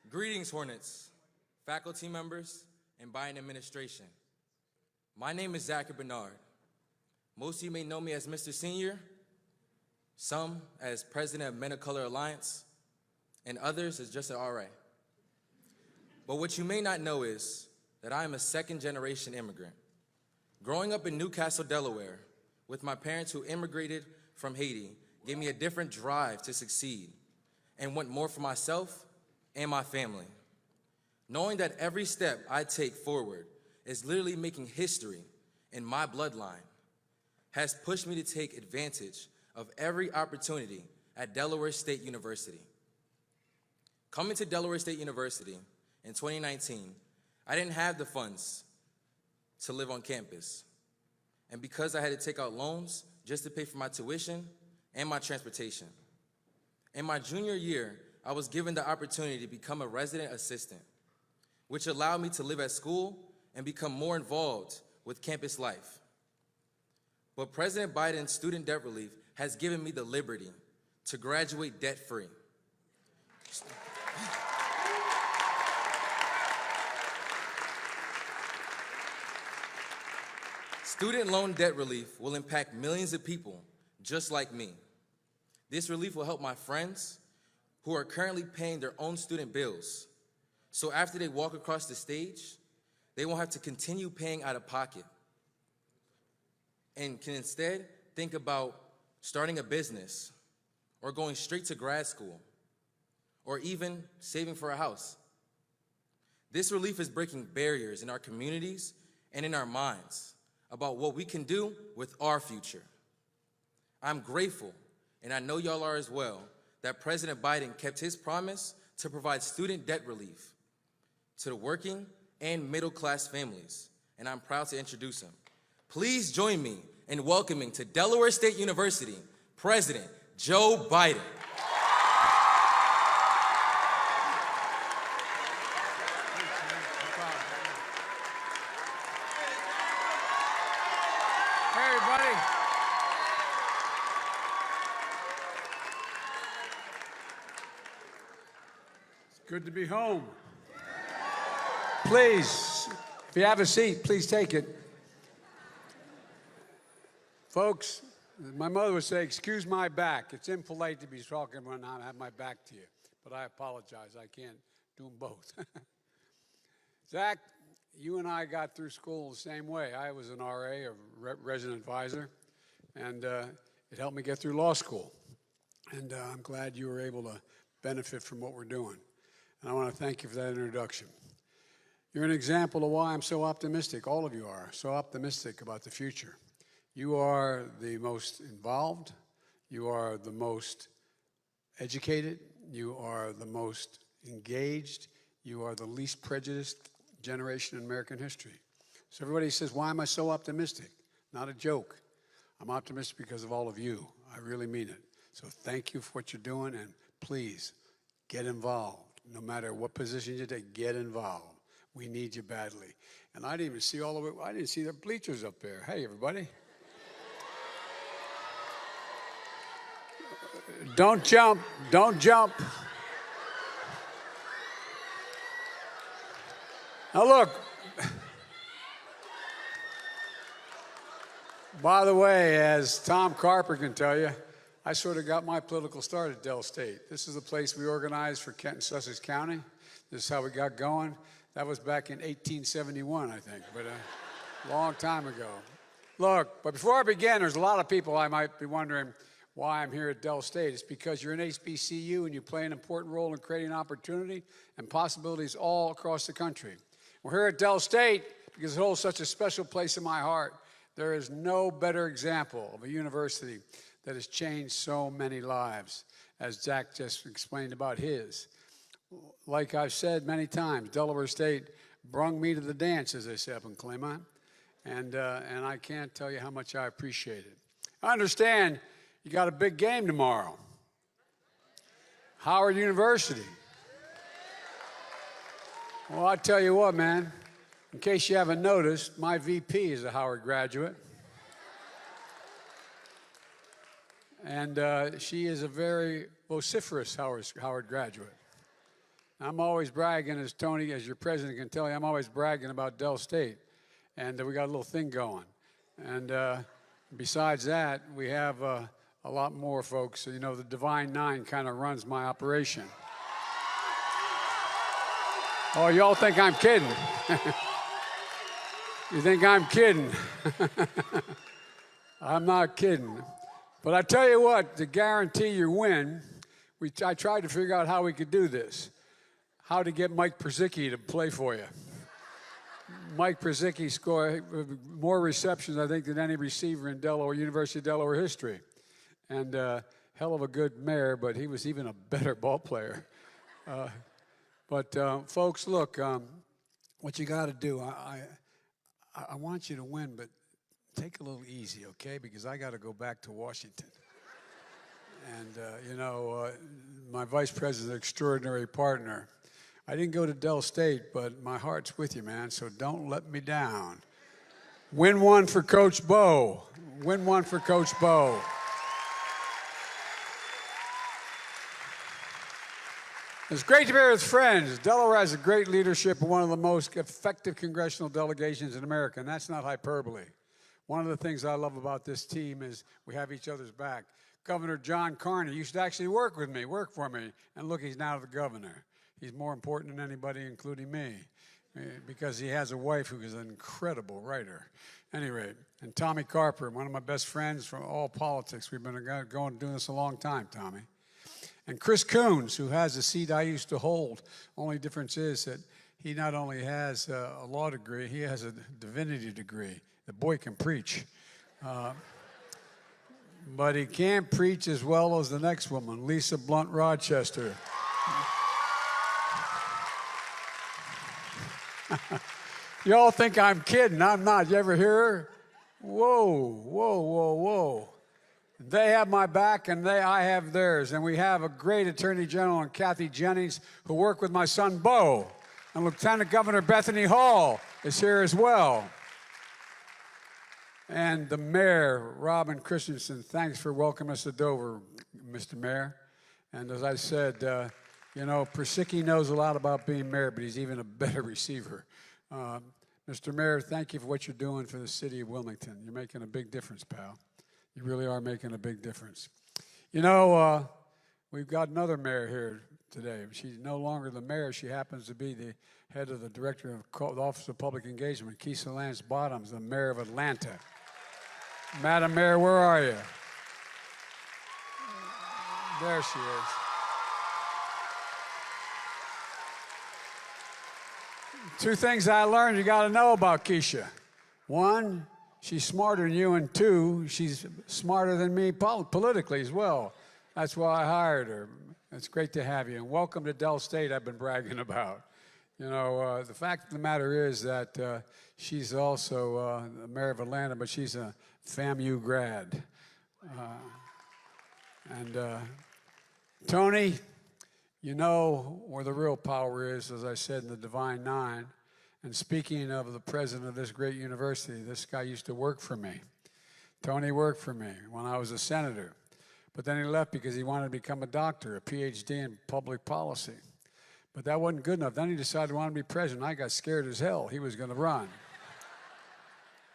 Greetings, Hornets, faculty members, and Biden administration. My name is Zachary Bernard. Most of you may know me as Mr. Senior, some as President of Men of Color Alliance, and others as just an RA. But what you may not know is that I am a second-generation immigrant. Growing up in Newcastle, Delaware, with my parents who immigrated from Haiti, gave me a different drive to succeed and want more for myself and my family. Knowing that every step I take forward is literally making history in my bloodline has pushed me to take advantage of every opportunity at Delaware State University. Coming to Delaware State University in 2019, I didn't have the funds to live on campus. And because I had to take out loans just to pay for my tuition and my transportation. In my junior year, I was given the opportunity to become a resident assistant, which allowed me to live at school and become more involved with campus life. But President Biden's student debt relief has given me the liberty to graduate debt-free. Student loan debt relief will impact millions of people just like me. This relief will help my friends who are currently paying their own student bills. So after they walk across the stage, they won't have to continue paying out of pocket and can instead think about starting a business or going straight to grad school or even saving for a house. This relief is breaking barriers in our communities and in our minds about what we can do with our future. I'm grateful, and I know y'all are as well, that President Biden kept his promise to provide student debt relief to the working and middle-class families, and I'm proud to introduce him. Please join me in welcoming to Delaware State University, President Joe Biden. Hey, everybody. It's good to be home. Please, if you have a seat, please take it. Folks, my mother would say, excuse my back. It's impolite to be talking when I have my back to you, but I apologize. I can't do them both. Zach, you and I got through school the same way. I was an RA, a resident advisor, and it helped me get through law school. And I'm glad you were able to benefit from what we're doing. And I want to thank you for that introduction. You're an example of why I'm so optimistic. All of you are so optimistic about the future. You are the most involved. You are the most educated. You are the most engaged. You are the least prejudiced generation in American history. So everybody says, why am I so optimistic? Not a joke. I'm optimistic because of all of you. I really mean it. So thank you for what you're doing, and please get involved. No matter what position you take, get involved. We need you badly. And I didn't even see all of it. I didn't see the bleachers up there. Hey, everybody. Don't jump. Don't jump. Now look, by the way, as Tom Carper can tell you, I sort of got my political start at Del State. This is the place we organized for Kent and Sussex County. This is how we got going. That was back in 1871, I think, but a long time ago. Look, but before I begin, there's a lot of people I might be wondering why I'm here at Del State. It's because you're an HBCU and you play an important role in creating opportunity and possibilities all across the country. We're here at Del State because it holds such a special place in my heart. There is no better example of a university that has changed so many lives, as Zach just explained about his. Like I've said many times, Delaware State brung me to the dance, as they say up in Claymont, and I can't tell you how much I appreciate it. I understand you got a big game tomorrow. Howard University. Well, I tell you what, man, In case you haven't noticed, my VP is a Howard graduate. And she is a very vociferous Howard graduate. I'm always bragging, as Tony, as your president can tell you, I'm always bragging about Dell State. And we got a little thing going. And besides that, we have a lot more folks. You know, the Divine Nine kind of runs my operation. Oh, y'all think I'm kidding. You think I'm kidding. I'm not kidding. But I tell you what, to guarantee your win, I tried to figure out how we could do this. How to get Mike Przicki to play for you. Mike Przicki scored more receptions, I think, than any receiver in Delaware, University of Delaware history. And hell of a good mayor, but he was even a better ball player. But folks, look, what you got to do, I want you to win, but take a little easy, okay? Because I got to go back to Washington. And, you know, my vice president, extraordinary partner, I didn't go to Dell State, but my heart's with you, man, so don't let me down. Win one for Coach Bo. Win one for Coach Bo. It's great to be with friends. Delaware has a great leadership and one of the most effective congressional delegations in America, and that's not hyperbole. One of the things I love about this team is we have each other's back. Governor John Carney used to actually work for me, and look, he's now the governor. He's more important than anybody, including me, because he has a wife who is an incredible writer. Anyway, and Tommy Carper, one of my best friends from all politics. We've been doing this a long time, Tommy. And Chris Coons, who has a seat I used to hold. Only difference is that he not only has a law degree, he has a divinity degree. The boy can preach. But he can't preach as well as the next woman, Lisa Blunt Rochester. Y'all think I'm kidding. I'm not. You ever hear her? Whoa, whoa, whoa, whoa. They have my back, and I have theirs. And we have a great Attorney General and Kathy Jennings who work with my son, Bo. And Lieutenant Governor Bethany Hall is here as well. And the Mayor, Robin Christensen, thanks for welcoming us to Dover, Mr. Mayor. And as I said, you know, Przicki knows a lot about being mayor, but he's even a better receiver. Mr. Mayor, thank you for what you're doing for the city of Wilmington. You're making a big difference, pal. You really are making a big difference. You know, we've got another mayor here today. She's no longer the mayor. She happens to be the head of the director of the Office of Public Engagement, Keisha Lance Bottoms, the mayor of Atlanta. Madam Mayor, where are you? There she is. Two things I learned you got to know about Keisha. One, she's smarter than you, and two, she's smarter than me politically as well. That's why I hired her. It's great to have you, and welcome to Dell State I've been bragging about. You know, the fact of the matter is that she's also the mayor of Atlanta, but she's a FAMU grad. Tony, you know where the real power is, as I said, in the Divine Nine. And speaking of the president of this great university, this guy used to work for me. Tony worked for me when I was a senator. But then he left because he wanted to become a doctor, a PhD in public policy. But that wasn't good enough. Then he decided he wanted to be president. I got scared as hell he was going to run.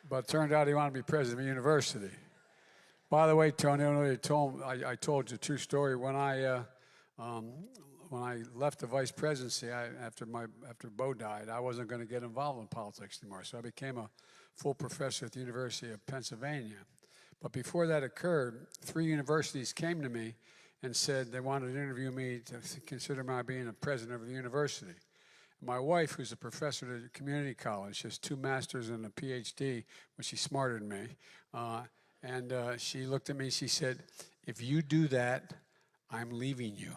But it turned out he wanted to be president of a university. By the way, Tony, I told you a true story. When I left the vice presidency after Bo died, I wasn't going to get involved in politics anymore. So I became a full professor at the University of Pennsylvania. But before that occurred, 3 universities came to me and said they wanted to interview me to consider my being a president of the university. My wife, who's a professor at a community college, she has 2 masters and a PhD, but she's smarter than me. She looked at me, she said, if you do that, I'm leaving you.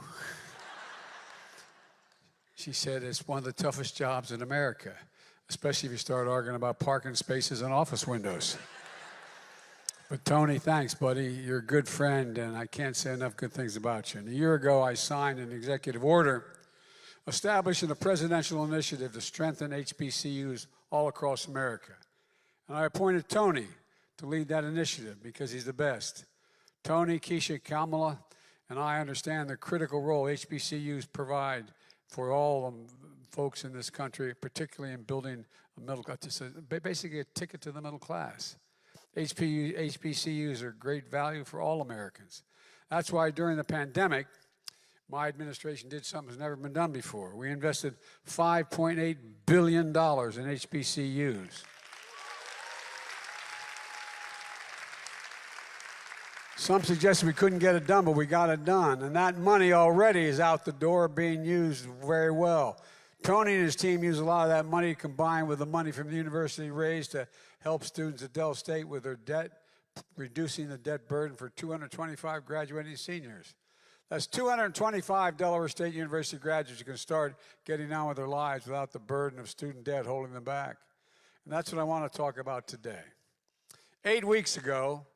She said, it's one of the toughest jobs in America, especially if you start arguing about parking spaces and office windows. But Tony, thanks, buddy. You're a good friend, and I can't say enough good things about you. And a year ago, I signed an executive order establishing a presidential initiative to strengthen HBCUs all across America. And I appointed Tony to lead that initiative because he's the best. Tony, Keisha, Kamala, and I understand the critical role HBCUs provide for all folks in this country, particularly in building a middle class, basically a ticket to the middle class. HBCUs are great value for all Americans. That's why during the pandemic, my administration did something that's never been done before. We invested $5.8 billion in HBCUs. Some suggested we couldn't get it done, but we got it done. And that money already is out the door being used very well. Tony and his team use a lot of that money combined with the money from the university raised to help students at Del State with their debt, reducing the debt burden for 225 graduating seniors. That's 225 Delaware State University graduates who can start getting on with their lives without the burden of student debt holding them back. And that's what I want to talk about today. 8 weeks ago,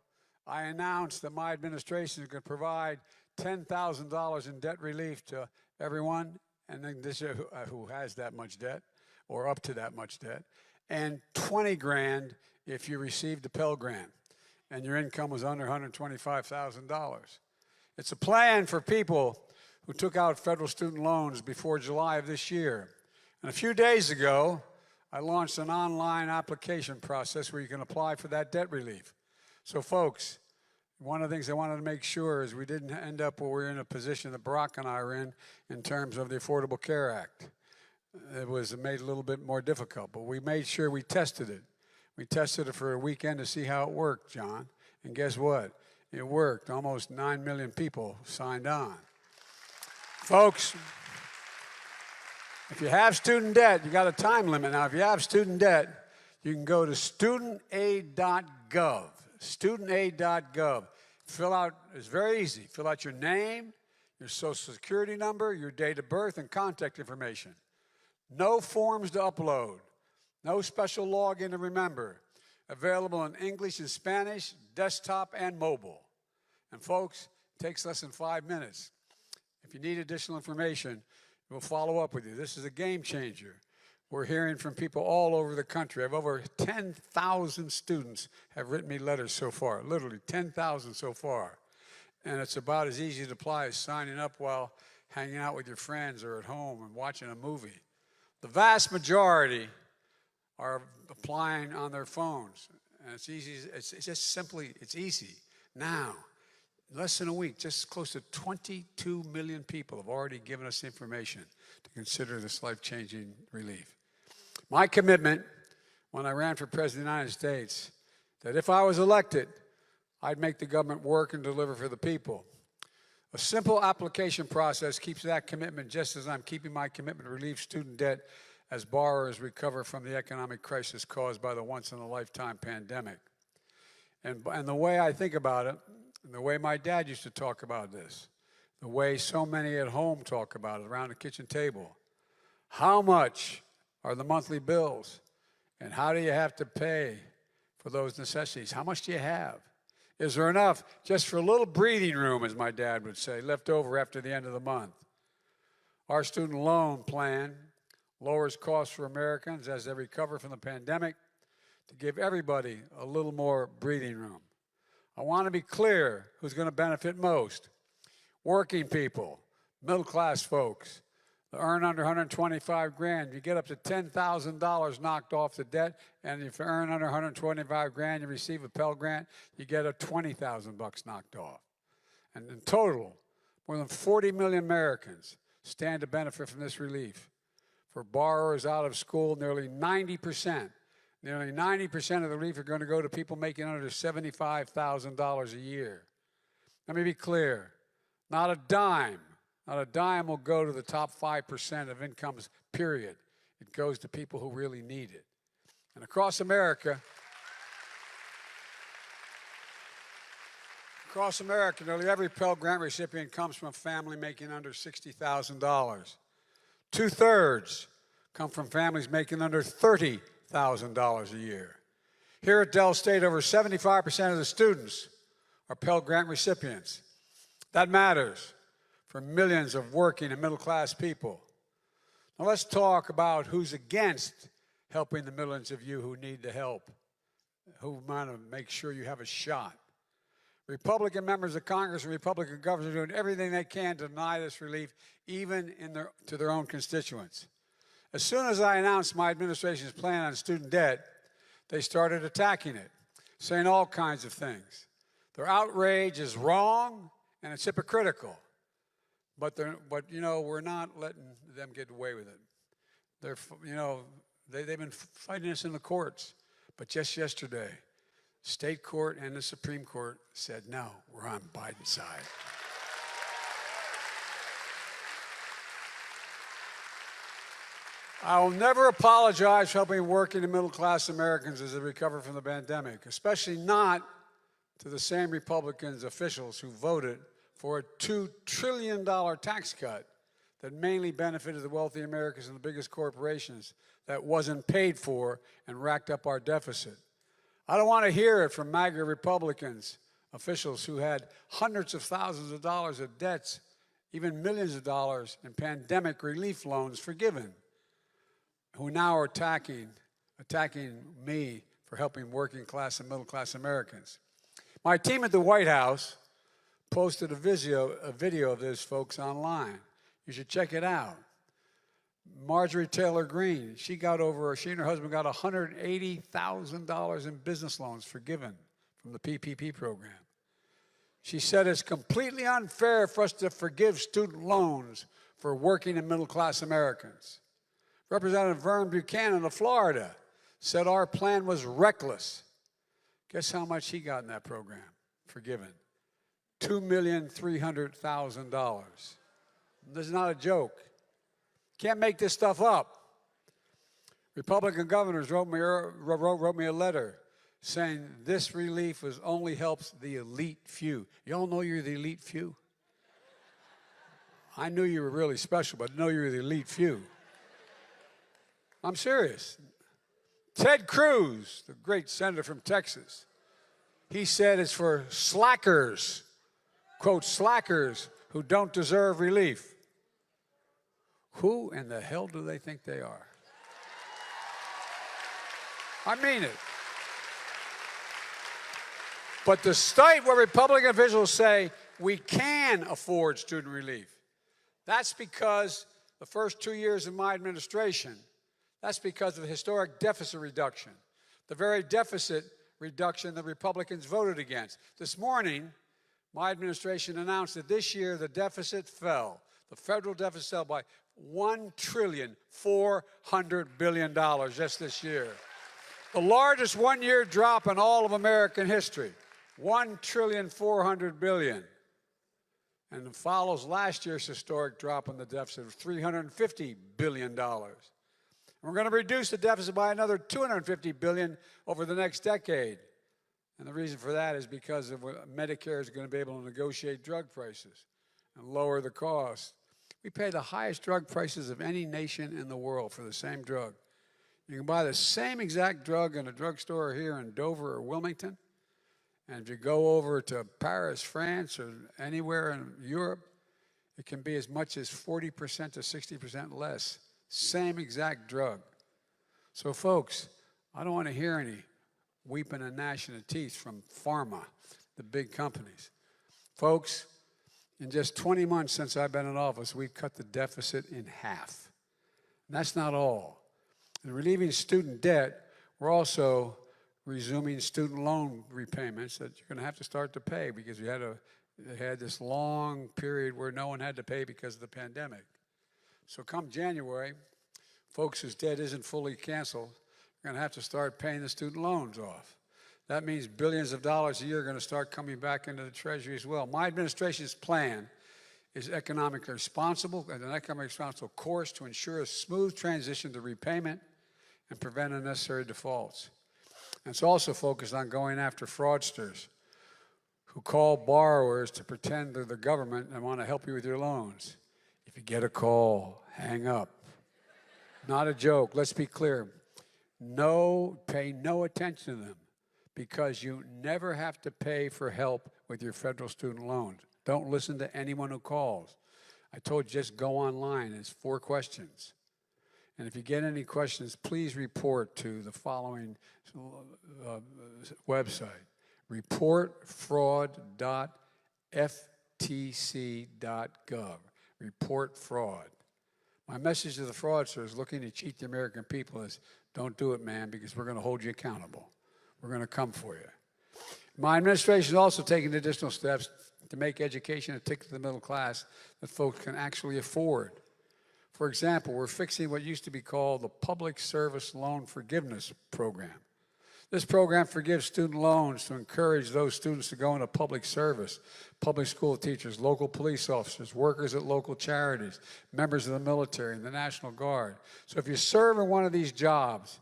I announced that my administration is going to provide $10,000 in debt relief to everyone, and then this who has that much debt, or up to that much debt, and $20,000 if you received a Pell Grant and your income was under $125,000. It's a plan for people who took out federal student loans before July of this year. And a few days ago, I launched an online application process where you can apply for that debt relief. So folks, one of the things I wanted to make sure is we didn't end up where we're in a position that Barack and I are in terms of the Affordable Care Act. It was made a little bit more difficult, but we made sure we tested it. We tested it for a weekend to see how it worked, John. And guess what? It worked. Almost 9 million people signed on. Folks, if you have student debt, you got a time limit. Now, if you have student debt, you can go to studentaid.gov. Studentaid.gov. Fill out, it's very easy. Fill out your name, your social security number, your date of birth, and contact information. No forms to upload. No special login to remember. Available in English and Spanish, desktop, and mobile. And folks, it takes less than 5 minutes. If you need additional information, we'll follow up with you. This is a game changer. We're hearing from people all over the country. I have over 10,000 students have written me letters so far, literally 10,000 so far. And it's about as easy to apply as signing up while hanging out with your friends or at home and watching a movie. The vast majority are applying on their phones. And it's easy, it's just simply, it's easy. Now, in less than a week, just close to 22 million people have already given us information to consider this life-changing relief. My commitment when I ran for President of the United States, that if I was elected, I'd make the government work and deliver for the people. A simple application process keeps that commitment just as I'm keeping my commitment to relieve student debt as borrowers recover from the economic crisis caused by the once-in-a-lifetime pandemic. And the way I think about it, and the way my dad used to talk about this, the way so many at home talk about it around the kitchen table, how much are the monthly bills, and how do you have to pay for those necessities? How much do you have? Is there enough just for a little breathing room, as my dad would say, left over after the end of the month? Our student loan plan lowers costs for Americans as they recover from the pandemic to give everybody a little more breathing room. I want to be clear who's going to benefit most. Working people, middle-class folks, that earn under $125,000, you get up to $10,000 knocked off the debt, and if you earn under $125,000, you receive a Pell Grant, you get a $20,000 knocked off. And in total, more than 40 million Americans stand to benefit from this relief. For borrowers out of school, nearly 90% of the relief are going to go to people making under $75,000 a year. Let me be clear, not a dime will go to the top 5% of incomes, period. It goes to people who really need it. And across America, nearly every Pell Grant recipient comes from a family making under $60,000. 2/3 come from families making under $30,000 a year. Here at Del State, over 75% of the students are Pell Grant recipients. That matters for millions of working and middle-class people. Now let's talk about who's against helping the millions of you who need the help, who want to make sure you have a shot. Republican members of Congress and Republican governors are doing everything they can to deny this relief, even to their own constituents. As soon as I announced my administration's plan on student debt, they started attacking it, saying all kinds of things. Their outrage is wrong and it's hypocritical. But we're not letting them get away with it. They've been fighting us in the courts. But just yesterday, state court and the Supreme Court said, no, we're on Biden's side. I will never apologize for helping working and middle-class Americans as they recover from the pandemic, especially not to the same Republicans officials who voted for a $2 trillion tax cut that mainly benefited the wealthy Americans and the biggest corporations that wasn't paid for and racked up our deficit. I don't want to hear it from MAGA Republicans, officials who had hundreds of thousands of dollars of debts, even millions of dollars in pandemic relief loans forgiven, who now are attacking me for helping working class and middle class Americans. My team at the White House posted a video of this, folks, online. You should check it out. Marjorie Taylor Greene, she and her husband got $180,000 in business loans forgiven from the PPP program. She said it's completely unfair for us to forgive student loans for working and middle-class Americans. Representative Vern Buchanan of Florida said our plan was reckless. Guess how much he got in that program forgiven? $2,300,000. This is not a joke. Can't make this stuff up. Republican governors wrote me a letter saying this relief only helps the elite few. You all know you're the elite few? I knew you were really special, but I know you're the elite few. I'm serious. Ted Cruz, the great senator from Texas, he said it's for slackers, quote, slackers who don't deserve relief. Who in the hell do they think they are? I mean it. But despite what Republican officials say, we can afford student relief. That's because the first 2 years of my administration, that's because of the historic deficit reduction, the very deficit reduction the Republicans voted against. This morning, my administration announced that this year the deficit fell. The federal deficit fell by $1,400 billion just this year. The largest one-year drop in all of American history, $1,400 billion. And it follows last year's historic drop in the deficit of $350 billion. We're going to reduce the deficit by another $250 billion over the next decade. And the reason for that is because Medicare is going to be able to negotiate drug prices and lower the cost. We pay the highest drug prices of any nation in the world for the same drug. You can buy the same exact drug in a drugstore here in Dover or Wilmington. And if you go over to Paris, France, or anywhere in Europe, it can be as much as 40% to 60% less. Same exact drug. So, folks, I don't want to hear any weeping and gnashing of teeth from pharma, the big companies. Folks, in just 20 months since I've been in office, we've cut the deficit in half. And that's not all. In relieving student debt, we're also resuming student loan repayments that you're going to have to start to pay because they had this long period where no one had to pay because of the pandemic. So come January, folks whose debt isn't fully canceled are going to have to start paying the student loans off. That means billions of dollars a year are going to start coming back into the Treasury as well. My administration's plan is economically responsible and an economically responsible course to ensure a smooth transition to repayment and prevent unnecessary defaults. And it's also focused on going after fraudsters who call borrowers to pretend they're the government and want to help you with your loans. If you get a call, hang up. Not a joke. Let's be clear. Pay no attention to them because you never have to pay for help with your federal student loans. Don't listen to anyone who calls. I told you just go online. It's 4 questions. And if you get any questions, please report to the following website, reportfraud.ftc.gov. Report fraud. My message to the fraudsters looking to cheat the American people is, don't do it, man, because we're going to hold you accountable. We're going to come for you. My administration is also taking additional steps to make education a ticket to the middle class that folks can actually afford. For example, we're fixing what used to be called the Public Service Loan Forgiveness Program. This program forgives student loans to encourage those students to go into public service, public school teachers, local police officers, workers at local charities, members of the military and the National Guard. So if you serve in one of these jobs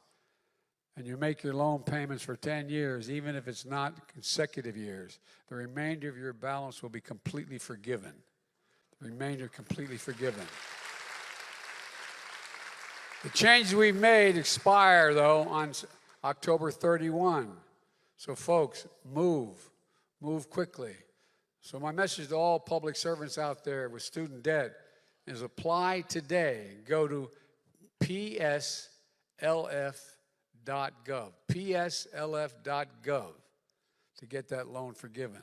and you make your loan payments for 10 years, even if it's not consecutive years, the remainder of your balance will be completely forgiven. The remainder completely forgiven. The changes we've made expire, though, on October 31. So folks, move quickly. So my message to all public servants out there with student debt is apply today. Go to pslf.gov, pslf.gov to get that loan forgiven.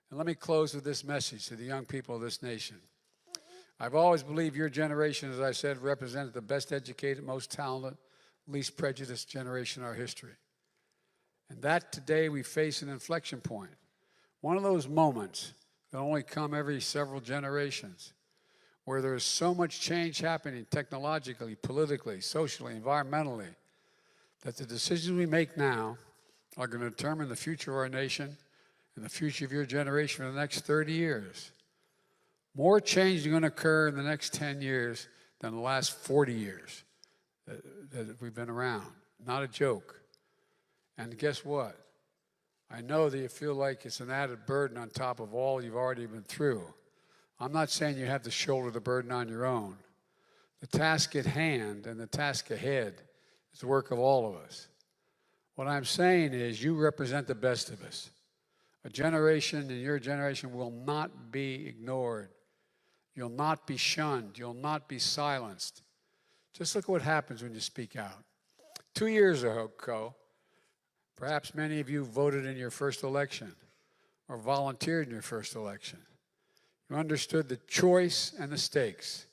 And let me close with this message to the young people of this nation. I've always believed your generation, as I said, represented the best educated, most talented, least prejudiced generation in our history. And that today we face an inflection point. One of those moments that only come every several generations, where there is so much change happening technologically, politically, socially, environmentally, that the decisions we make now are going to determine the future of our nation and the future of your generation for the next 30 years. More change is going to occur in the next 10 years than the last 40 years that we've been around. Not a joke. And guess what? I know that you feel like it's an added burden on top of all you've already been through. I'm not saying you have to shoulder the burden on your own. The task at hand and the task ahead is the work of all of us. What I'm saying is you represent the best of us. A generation in your generation will not be ignored. You'll not be shunned. You'll not be silenced. Just look what happens when you speak out. 2 years ago, perhaps many of you voted in your first election or volunteered in your first election. You understood the choice and the stakes.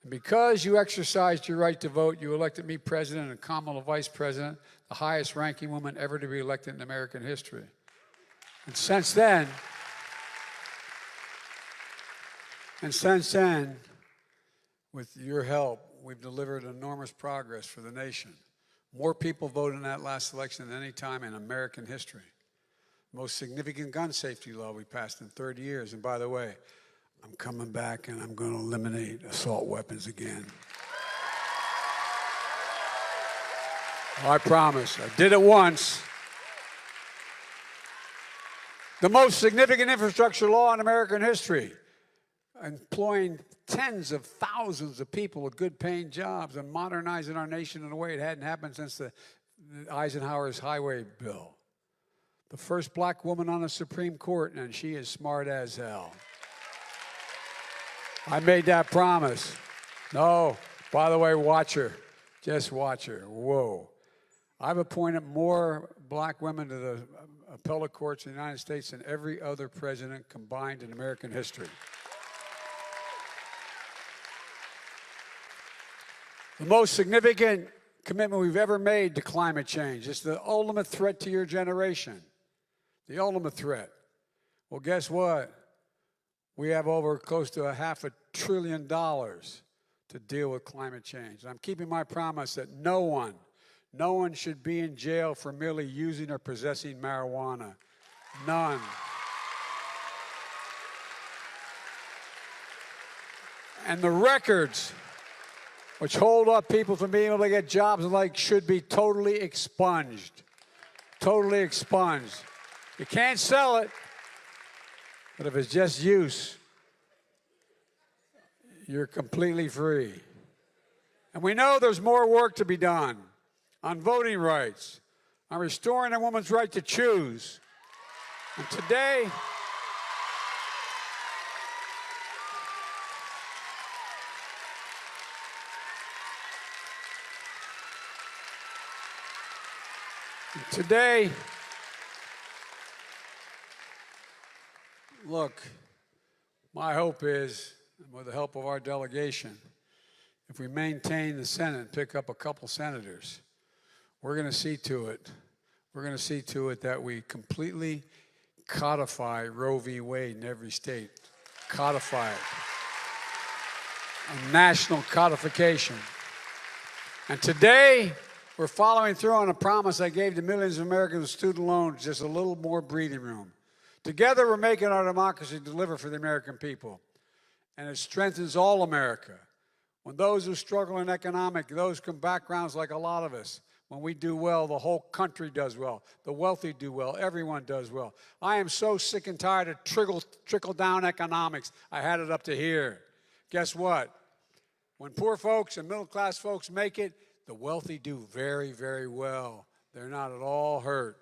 And because you exercised your right to vote, you elected me president and Kamala vice president, the highest ranking woman ever to be elected in American history. And since then, with your help, we've delivered enormous progress for the nation. More people voted in that last election than any time in American history. Most significant gun safety law we passed in 30 years. And by the way, I'm coming back and I'm going to eliminate assault weapons again. I promise. I did it once. The most significant infrastructure law in American history, employing tens of thousands of people with good paying jobs and modernizing our nation in a way it hadn't happened since the Eisenhower's highway bill. The first black woman on the Supreme Court, and she is smart as hell. I made that promise. No, by the way, watch her. Just watch her. Whoa. I've appointed more black women to the appellate courts in the United States than every other president combined in American history. The most significant commitment we've ever made to climate change. It's the ultimate threat to your generation. The ultimate threat. Well, guess what? We have over close to $500 billion to deal with climate change. I'm keeping my promise that no one should be in jail for merely using or possessing marijuana. None. And the records which hold up people from being able to get jobs and like should be totally expunged. Totally expunged. You can't sell it, but if it's just use, you're completely free. And we know there's more work to be done on voting rights, on restoring a woman's right to choose. And today, Today, look, my hope is, with the help of our delegation, if we maintain the Senate and pick up a couple senators, we're going to see to it that we completely codify Roe v. Wade in every state. Codify it. A national codification. And today, we're following through on a promise I gave to millions of Americans with student loans, just a little more breathing room. Together, we're making our democracy deliver for the American people. And it strengthens all America. When those who struggle in those from backgrounds like a lot of us, when we do well, the whole country does well. The wealthy do well. Everyone does well. I am so sick and tired of trickle-down economics. I had it up to here. Guess what? When poor folks and middle-class folks make it, the wealthy do very, very well. They're not at all hurt.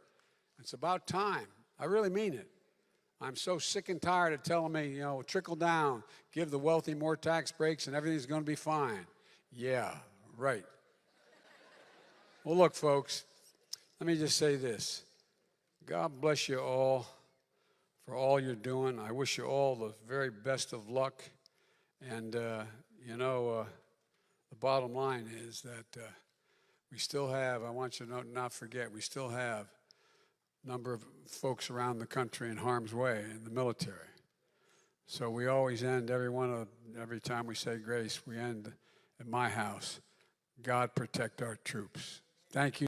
It's about time. I really mean it. I'm so sick and tired of telling me, trickle down, give the wealthy more tax breaks and everything's going to be fine. Yeah, right. Well, look, folks, let me just say this. God bless you all for all you're doing. I wish you all the very best of luck. And, the bottom line is that we still have, I want you to not forget, we still have a number of folks around the country in harm's way in the military. So we always end every time we say grace, we end at my house. God protect our troops. Thank you.